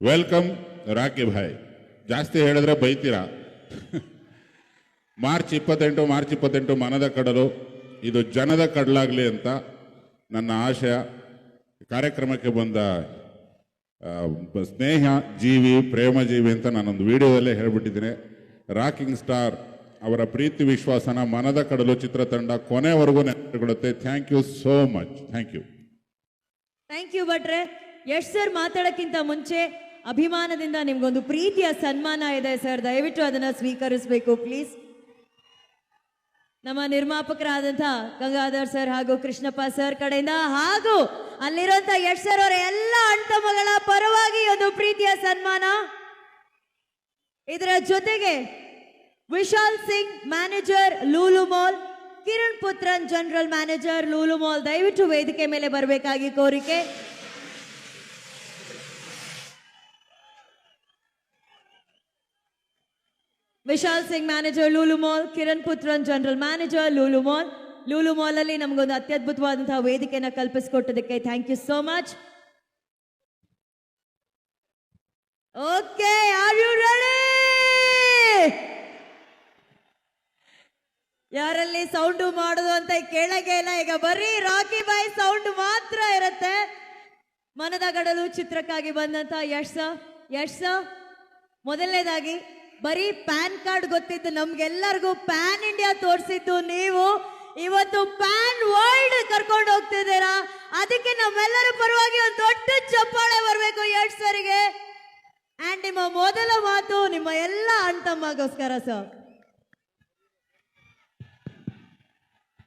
Welcome rakhi Bhai. ಜಾಸ್ತಿ ಹೇಳಿದ್ರೆ ಬೈತೀರಾ. March 28 ಮನದ ಕಡಲು, ಇದು ಜನದ ಕಡಲಾಗಲಿ ಅಂತ ನನ್ನ ಆಶಯ. ಕಾರ್ಯಕ್ರಮಕ್ಕೆ ಬಂದ ಸ್ನೇಹ ಜೀವಿ, ಪ್ರೇಮ ಜೀವಿ ಅಂತ ನಾನೊಂದು ವಿಡಿಯೋದಲ್ಲೇ ಹೇಳಿಬಿಟ್ಟಿದ್ದೀನಿ. ರಾಕಿಂಗ್ ಸ್ಟಾರ್ ಅವರ ಪ್ರೀತಿ ವಿಶ್ವಾಸನ ಮನದ ಕಡಲು ಚಿತ್ರತಂಡ ಕೊನೆವರೆಗೂ ನೆನಪಿಕೊಳ್ಳುತ್ತೆ. Thank you so much. Thank you ಭಟ್ರೆ. ಯಶ್ ಸರ್ ಮಾತಾಡೋಕ್ಕಿಂತ ಮುಂಚೆ ಅಭಿಮಾನದಿಂದ ನಿಮ್ಗೊಂದು ಪ್ರೀತಿಯ ಸನ್ಮಾನ ಇದೆ ಸರ್, ದಯವಿಟ್ಟು ಅದನ್ನ ಸ್ವೀಕರಿಸಬೇಕು ಪ್ಲೀಸ್. ನಮ್ಮ ನಿರ್ಮಾಪಕರಾದಂಥ ಗಂಗಾಧರ್ ಸರ್ ಹಾಗೂ ಕೃಷ್ಣಪ್ಪ ಸರ್ ಕಡೆಯಿಂದ ಹಾಗೂ ಅಲ್ಲಿರುವಂತ ಯಶ್ ಸರ್ ಅವರ ಎಲ್ಲ ಅಣ್ತಮ್ಮಗಳ ಪರವಾಗಿ ಒಂದು ಪ್ರೀತಿಯ ಸನ್ಮಾನ. ಇದರ ಜೊತೆಗೆ Vishal Singh manager Lulu mall, Kiran Puthran general manager Lulu mall, ದಯವಿಟ್ಟು ವೇದಿಕೆ ಮೇಲೆ ಬರಬೇಕಾಗಿ ಕೋರಿಕೆ. Vishal Singh manager Lulu mall, Kiran Puthran general manager Lulu mall. Lulu mall ಅಲ್ಲಿ ನಮಗೊಂದು ಅತ್ಯದ್ಭುತವಾದಂತಹ ವೇದಿಕೆಯನ್ನು ಕಲ್ಪಿಸಿಕೊಟ್ಟದಕ್ಕೆ thank you so much. Okay, are you ready? ಯಾರಲ್ಲಿ ಸೌಂಡು ಮಾಡೋದು ಅಂತ ಕೇಳಗೆ ಇಲ್ಲ. ಈಗ ಬರೀ ರಾಕಿ ಬಾಯ್ ಸೌಂಡ್ ಮಾತ್ರ ಇರುತ್ತೆ. ಮನದ ಗಡಲು ಚಿತ್ರಕ್ಕಾಗಿ ಬಂದಂತ ಯಶ್ ಮೊದಲನೇದಾಗಿ ಬರೀ ಪ್ಯಾನ್ ಕಾರ್ಡ್ ಗೊತ್ತಿದ್ದು ನಮ್ಗೆಲ್ಲರಿಗೂ ಪ್ಯಾನ್ ಇಂಡಿಯಾ ತೋರಿಸಿದ್ದು ನೀವು, ಇವತ್ತು ಪ್ಯಾನ್ ವರ್ಲ್ಡ್ ಕರ್ಕೊಂಡು ಹೋಗ್ತಿದ್ದೀರಾ. ಅದಕ್ಕೆ ನಮ್ಮೆಲ್ಲರ ಪರವಾಗಿ ಒಂದು ದೊಡ್ಡ ಚಪ್ಪಾಳೆ ಬರಬೇಕು ಯಶ್ ಸರಿಗೆ. ಅಂಡ್ ನಿಮ್ಮ ಮೊದಲ ಮಾತು ನಿಮ್ಮ ಎಲ್ಲ ಅಣ್ತಮ್ಮಗೋಸ್ಕರ ಸರ್.